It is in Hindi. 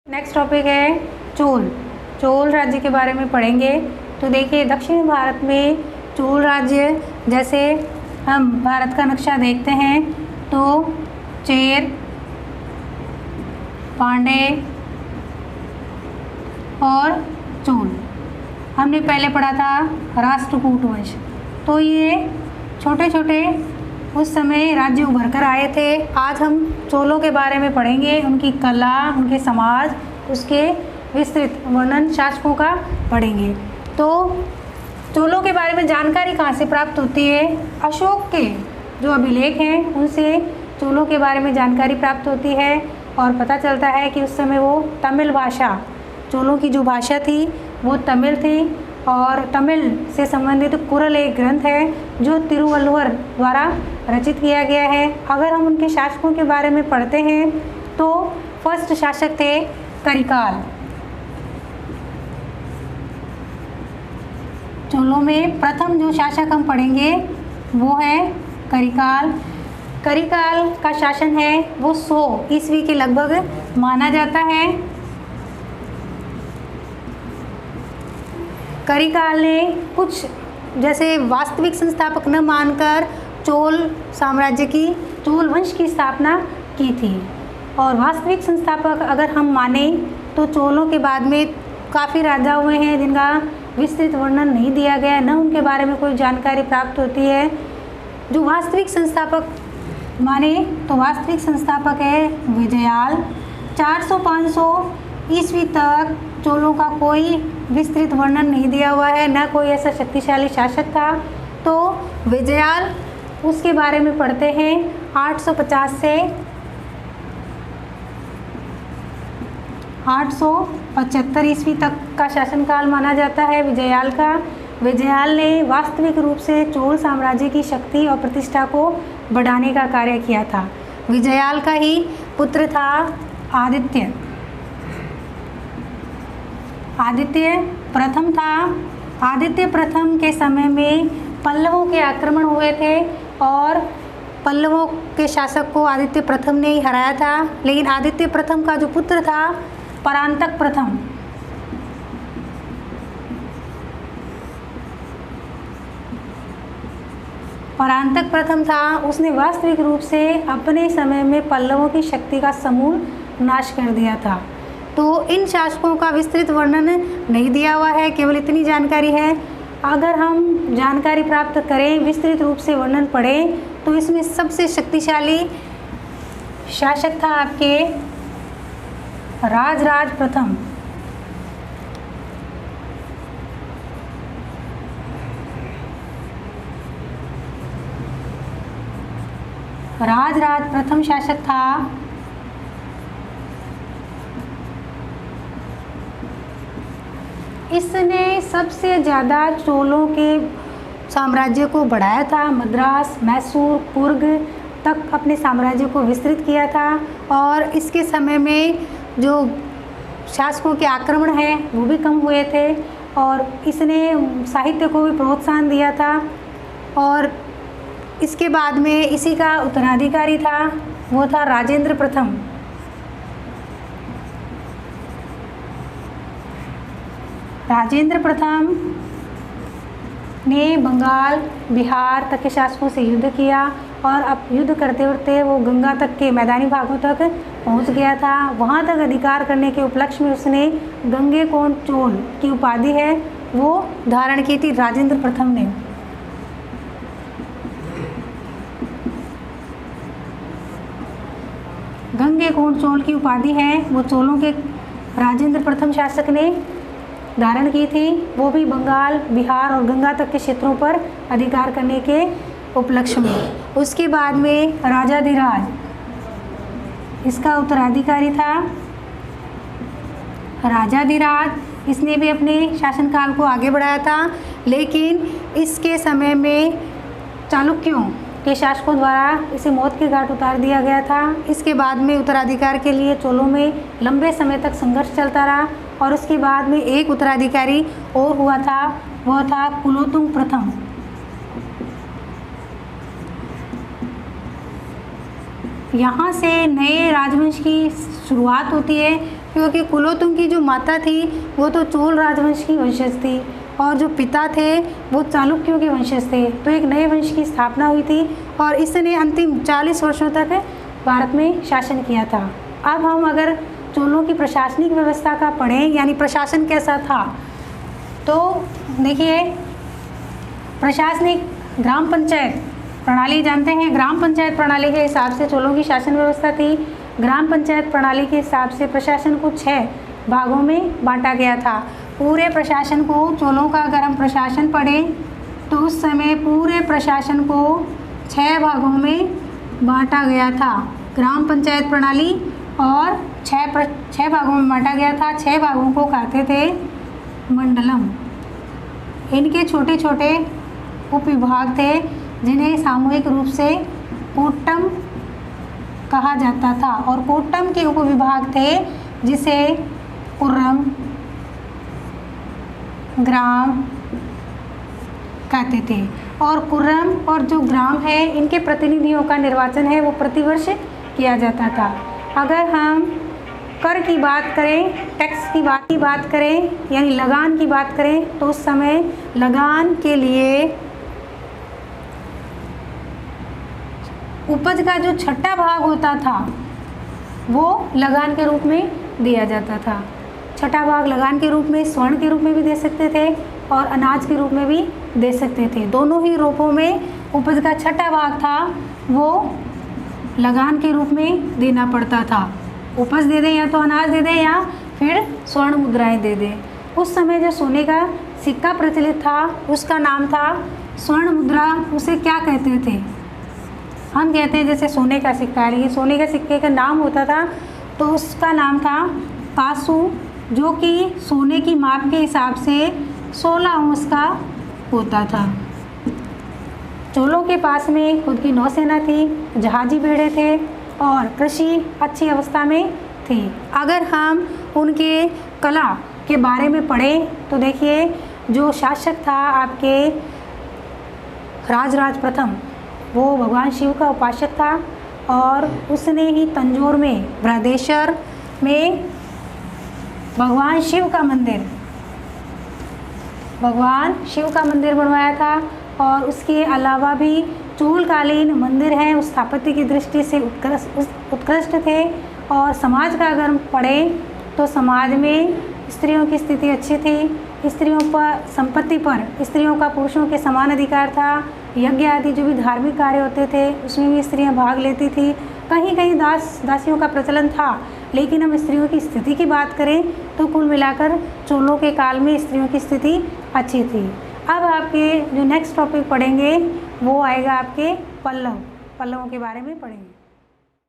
नेक्स्ट टॉपिक है चोल। चोल राज्य के बारे में पढ़ेंगे। तो देखिए, दक्षिण भारत में चोल राज्य, जैसे हम भारत का नक्शा देखते हैं तो चेर, पांडे और चोल। हमने पहले पढ़ा था राष्ट्रकूट वंश। तो ये छोटे छोटे उस समय राज्य उभर कर आए थे। आज हम चोलों के बारे में पढ़ेंगे, उनकी कला, उनके समाज, उसके विस्तृत वर्णन शासकों का पढ़ेंगे। तो चोलों के बारे में जानकारी कहाँ से प्राप्त होती है? अशोक के जो अभिलेख हैं उनसे चोलों के बारे में जानकारी प्राप्त होती है और पता चलता है कि उस समय वो तमिल भाषा, चोलों की जो भाषा थी वो तमिल थी और तमिल से संबंधित कुरल एक ग्रंथ है जो तिरुवल्लुवर द्वारा रचित किया गया है। अगर हम उनके शासकों के बारे में पढ़ते हैं तो फर्स्ट शासक थे करिकाल। चोलों में प्रथम जो शासक हम पढ़ेंगे वो है करिकाल। करिकाल का शासन है वो 100 ईस्वी के लगभग माना जाता है। करिकाल ने कुछ जैसे वास्तविक संस्थापक न मानकर चोल साम्राज्य की, चोल वंश की स्थापना की थी। और वास्तविक संस्थापक अगर हम माने तो चोलों के बाद में काफ़ी राजा हुए हैं जिनका विस्तृत वर्णन नहीं दिया गया, न उनके बारे में कोई जानकारी प्राप्त होती है। जो वास्तविक संस्थापक माने तो वास्तविक संस्थापक है विजयाल। 400-500 ईस्वी तक चोलों का कोई विस्तृत वर्णन नहीं दिया हुआ है, न कोई ऐसा शक्तिशाली शासक था। तो विजयाल, उसके बारे में पढ़ते हैं। 850 से 875 ईस्वी तक का शासनकाल माना जाता है विजयाल का। विजयाल ने वास्तविक रूप से चोल साम्राज्य की शक्ति और प्रतिष्ठा को बढ़ाने का कार्य किया था। विजयाल का ही पुत्र था आदित्य। आदित्य प्रथम था। आदित्य प्रथम के समय में पल्लवों के आक्रमण हुए थे और पल्लवों के शासक को आदित्य प्रथम ने ही हराया था। लेकिन आदित्य प्रथम का जो पुत्र था परांतक प्रथम, परांतक प्रथम था, उसने वास्तविक रूप से अपने समय में पल्लवों की शक्ति का समूल नाश कर दिया था। तो इन शासकों का विस्तृत वर्णन नहीं दिया हुआ है, केवल इतनी जानकारी है। अगर हम जानकारी प्राप्त करें, विस्तृत रूप से वर्णन पढ़ें, तो इसमें सबसे शक्तिशाली शासक था आपके राजराज प्रथम। राजराज प्रथम शासक था इसने सबसे ज़्यादा चोलों के साम्राज्य को बढ़ाया था। मद्रास, मैसूर, कुर्ग तक अपने साम्राज्य को विस्तृत किया था और इसके समय में जो शासकों के आक्रमण हैं वो भी कम हुए थे और इसने साहित्य को भी प्रोत्साहन दिया था। और इसके बाद में इसी का उत्तराधिकारी था, वो था राजेंद्र प्रथम। राजेंद्र प्रथम ने बंगाल, बिहार तक के शासकों से युद्ध किया और अब युद्ध करते करते वो गंगा तक के मैदानी भागों तक पहुंच गया था। वहां तक अधिकार करने के उपलक्ष्य में उसने गंगेकोंड चोल की उपाधि है वो धारण की थी राजेंद्र प्रथम ने। गंगेकोंड चोल की उपाधि है वो चोलों के राजेंद्र प्रथम शासक ने धारण की थी, वो भी बंगाल, बिहार और गंगा तक के क्षेत्रों पर अधिकार करने के उपलक्ष्य में। उसके बाद में राजाधिराज इसका उत्तराधिकारी था। राजाधिराज इसने भी अपने शासनकाल को आगे बढ़ाया था, लेकिन इसके समय में चालुक्यों के शासकों द्वारा इसे मौत के घाट उतार दिया गया था। इसके बाद में उत्तराधिकार के लिए चोलों में लंबे समय तक संघर्ष चलता रहा और उसके बाद में एक उत्तराधिकारी और हुआ था, वह था कुलोतुंग प्रथम। यहाँ से नए राजवंश की शुरुआत होती है। क्योंकि कुलोत्तुंग की जो माता थी वो तो चोल राजवंश की वंशज थी और जो पिता थे वो चालुक्यों के वंशज थे। तो एक नए वंश की स्थापना हुई थी और इसने अंतिम 40 वर्षों तक भारत में शासन किया था। अब हम अगर चोलों की प्रशासनिक व्यवस्था का पढ़ें, यानी प्रशासन कैसा था, तो देखिए प्रशासनिक ग्राम पंचायत प्रणाली जानते हैं। ग्राम पंचायत प्रणाली के हिसाब से चोलों की शासन व्यवस्था थी। ग्राम पंचायत प्रणाली के हिसाब से प्रशासन को 6 भागों में बांटा गया था। पूरे प्रशासन को, चोलों का अगर हम प्रशासन पढ़ें तो उस समय पूरे प्रशासन को 6 भागों में बांटा गया था। ग्राम पंचायत प्रणाली और 6 भागों में बांटा गया था। 6 भागों को कहते थे मंडलम। इनके छोटे छोटे उपविभाग थे जिन्हें सामूहिक रूप से कोट्टम कहा जाता था और कोट्टम के उपविभाग थे जिसे कुर्रम, ग्राम कहते थे। और कुर्रम और जो ग्राम है इनके प्रतिनिधियों का निर्वाचन है वो प्रतिवर्ष किया जाता था। अगर हम कर की बात करें, टैक्स की बात करें, यानी लगान की बात करें, तो उस समय लगान के लिए उपज का जो छठा भाग होता था वो लगान के रूप में दिया जाता था। छठा भाग लगान के रूप में, स्वर्ण के रूप में भी दे सकते थे और अनाज के रूप में भी दे सकते थे। दोनों ही रूपों में उपज का छठा भाग था वो लगान के रूप में देना पड़ता था। उपज दे दें या तो अनाज दे दें या फिर स्वर्ण मुद्राएं दे दें। उस समय जो सोने का सिक्का प्रचलित था उसका नाम था स्वर्ण मुद्रा। उसे क्या कहते थे? हम कहते हैं जैसे सोने का सिक्का, ये सोने के सिक्के का नाम होता था तो उसका नाम था कासू, जो कि सोने की माप के हिसाब से 16 अंश का होता था। चोलों के पास में खुद की नौसेना थी, जहाजी बेड़े थे और कृषि अच्छी अवस्था में थी। अगर हम उनके कला के बारे में पढ़ें तो देखिए जो शासक था आपके राजराज प्रथम, वो भगवान शिव का उपासक था और उसने ही तंजौर में बृहदेश्वर में भगवान शिव का मंदिर बनवाया था। और उसके अलावा भी चोलकालीन मंदिर हैं उस स्थापत्य की दृष्टि से उत्कृष्ट थे। और समाज का अगर हम पढ़ें तो समाज में स्त्रियों की स्थिति अच्छी थी। स्त्रियों पर, संपत्ति पर स्त्रियों का पुरुषों के समान अधिकार था। यज्ञ आदि जो भी धार्मिक कार्य होते थे उसमें भी स्त्रियां भाग लेती थी। कहीं कहीं दासियों का प्रचलन था, लेकिन हम स्त्रियों की स्थिति की बात करें तो कुल मिलाकर चोलों के काल में स्त्रियों की स्थिति अच्छी थी। अब आपके जो नेक्स्ट टॉपिक पढ़ेंगे वो आएगा आपके पल्लवों के बारे में पढ़ेंगे।